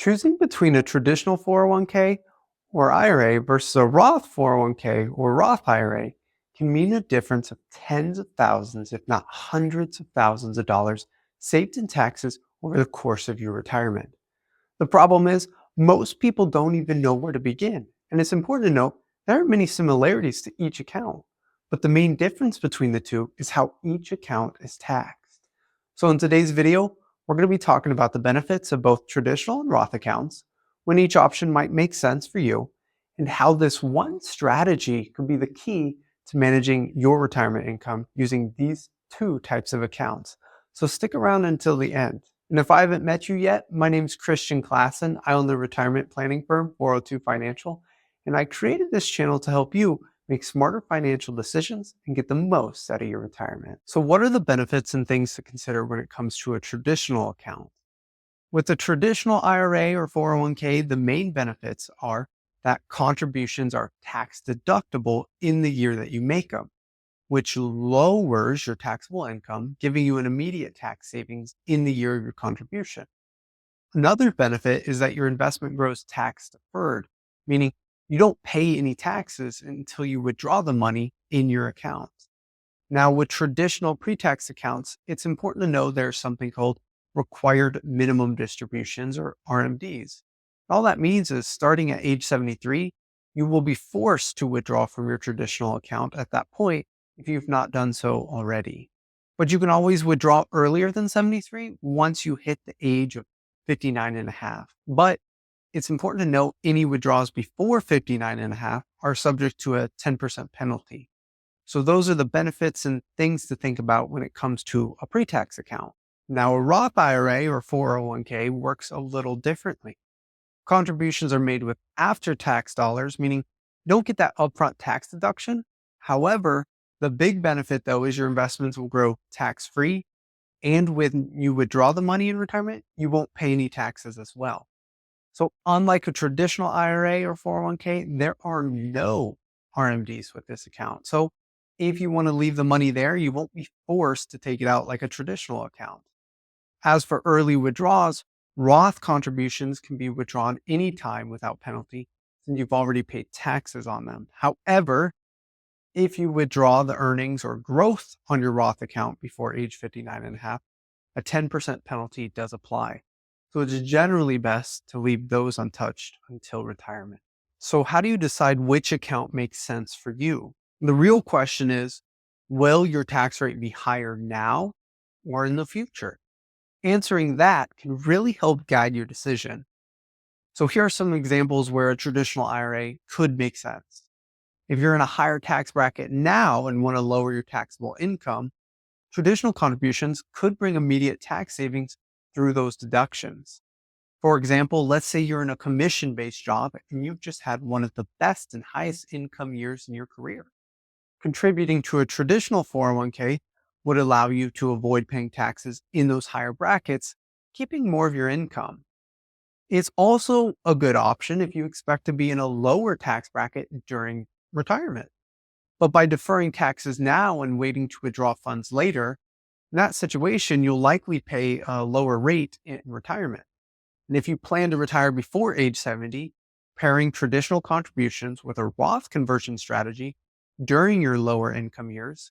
Choosing between a traditional 401k or IRA versus a Roth 401k or Roth IRA can mean a difference of tens of thousands, if not hundreds of thousands of dollars saved in taxes over the course of your retirement. The problem is, most people don't even know where to begin. And it's important to note there are many similarities to each account, but the main difference between the two is how each account is taxed. So in today's video, we're going to be talking about the benefits of both traditional and Roth accounts, when each option might make sense for you, and how this one strategy could be the key to managing your retirement income using these two types of accounts. So stick around until the end. And if I haven't met you yet, my name is Christian Klassen. I own the retirement planning firm 402 Financial, and I created this channel to help you make smarter financial decisions and get the most out of your retirement. So what are the benefits and things to consider when it comes to a traditional account? With a traditional IRA or 401k, the main benefits are that contributions are tax deductible in the year that you make them, which lowers your taxable income, giving you an immediate tax savings in the year of your contribution. Another benefit is that your investment grows tax deferred, meaning you don't pay any taxes until you withdraw the money in your account. Now, with traditional pre-tax accounts, it's important to know there's something called required minimum distributions, or RMDs. All that means is starting at age 73, you will be forced to withdraw from your traditional account at that point if you've not done so already. But you can always withdraw earlier than 73 once you hit the age of 59 and a half. But it's important to note any withdrawals before 59 and a half are subject to a 10% penalty. So those are the benefits and things to think about when it comes to a pre-tax account. Now, a Roth IRA or 401k works a little differently. Contributions are made with after-tax dollars, meaning you don't get that upfront tax deduction. However, the big benefit though is your investments will grow tax-free, and when you withdraw the money in retirement, you won't pay any taxes as well. So unlike a traditional IRA or 401k, there are no RMDs with this account. So if you want to leave the money there, you won't be forced to take it out like a traditional account. As for early withdrawals, Roth contributions can be withdrawn anytime without penalty since you've already paid taxes on them. However, if you withdraw the earnings or growth on your Roth account before age 59 and a half, a 10% penalty does apply. So it's generally best to leave those untouched until retirement. So how do you decide which account makes sense for you? The real question is, will your tax rate be higher now or in the future? Answering that can really help guide your decision. So here are some examples where a traditional IRA could make sense. If you're in a higher tax bracket now and want to lower your taxable income, traditional contributions could bring immediate tax savings through those deductions. For example, let's say you're in a commission-based job and you've just had one of the best and highest income years in your career. Contributing to a traditional 401k would allow you to avoid paying taxes in those higher brackets, keeping more of your income. It's also a good option if you expect to be in a lower tax bracket during retirement. But by deferring taxes now and waiting to withdraw funds later, in that situation, you'll likely pay a lower rate in retirement. And if you plan to retire before age 70, pairing traditional contributions with a Roth conversion strategy during your lower income years,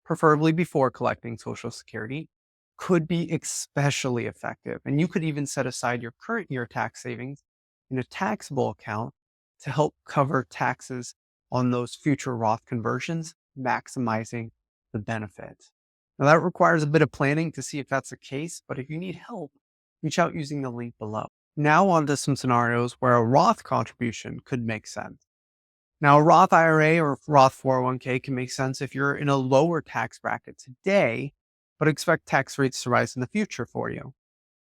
preferably before collecting Social Security, could be especially effective. And you could even set aside your current year tax savings in a taxable account to help cover taxes on those future Roth conversions, maximizing the benefit. Now that requires a bit of planning to see if that's the case, but if you need help, reach out using the link below. Now on to some scenarios where a Roth contribution could make sense. Now, a Roth IRA or Roth 401k can make sense if you're in a lower tax bracket today, but expect tax rates to rise in the future for you.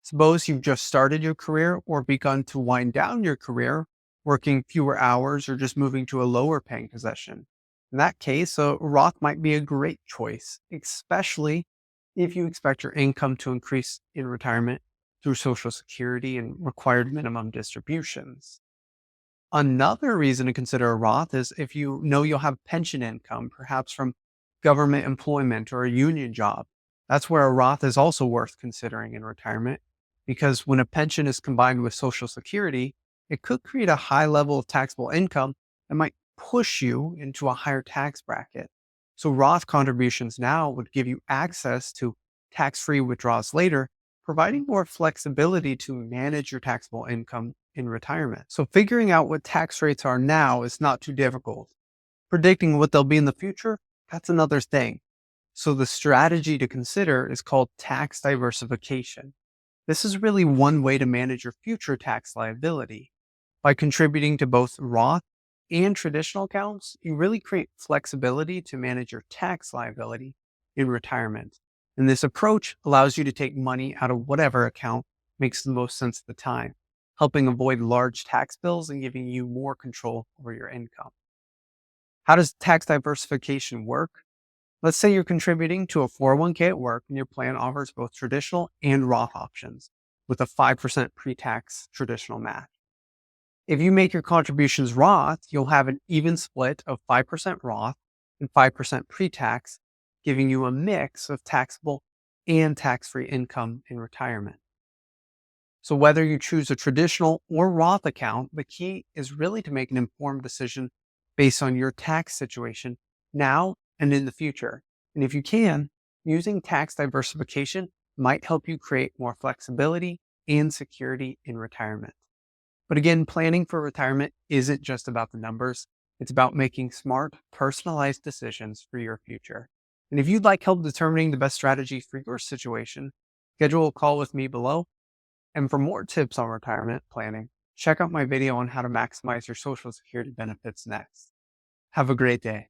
Suppose you've just started your career or begun to wind down your career, working fewer hours or just moving to a lower paying position. In that case, a Roth might be a great choice, especially if you expect your income to increase in retirement through Social Security and required minimum distributions. Another reason to consider a Roth is if you know you'll have pension income, perhaps from government employment or a union job. That's where a Roth is also worth considering in retirement because when a pension is combined with Social Security, it could create a high level of taxable income that might push you into a higher tax bracket. So, Roth contributions now would give you access to tax free withdrawals later, providing more flexibility to manage your taxable income in retirement. So, figuring out what tax rates are now is not too difficult. Predicting what they'll be in the future, that's another thing. So, the strategy to consider is called tax diversification. This is really one way to manage your future tax liability. By contributing to both Roth and traditional accounts, you really create flexibility to manage your tax liability in retirement. And this approach allows you to take money out of whatever account makes the most sense at the time, helping avoid large tax bills and giving you more control over your income. How does tax diversification work? Let's say you're contributing to a 401k at work and your plan offers both traditional and Roth options with a 5% pre-tax traditional match. If you make your contributions Roth, you'll have an even split of 5% Roth and 5% pre-tax, giving you a mix of taxable and tax-free income in retirement. So whether you choose a traditional or Roth account, the key is really to make an informed decision based on your tax situation now and in the future. And if you can, using tax diversification might help you create more flexibility and security in retirement. But again, planning for retirement isn't just about the numbers. It's about making smart, personalized decisions for your future. And if you'd like help determining the best strategy for your situation, schedule a call with me below. And for more tips on retirement planning, check out my video on how to maximize your Social Security benefits next. Have a great day.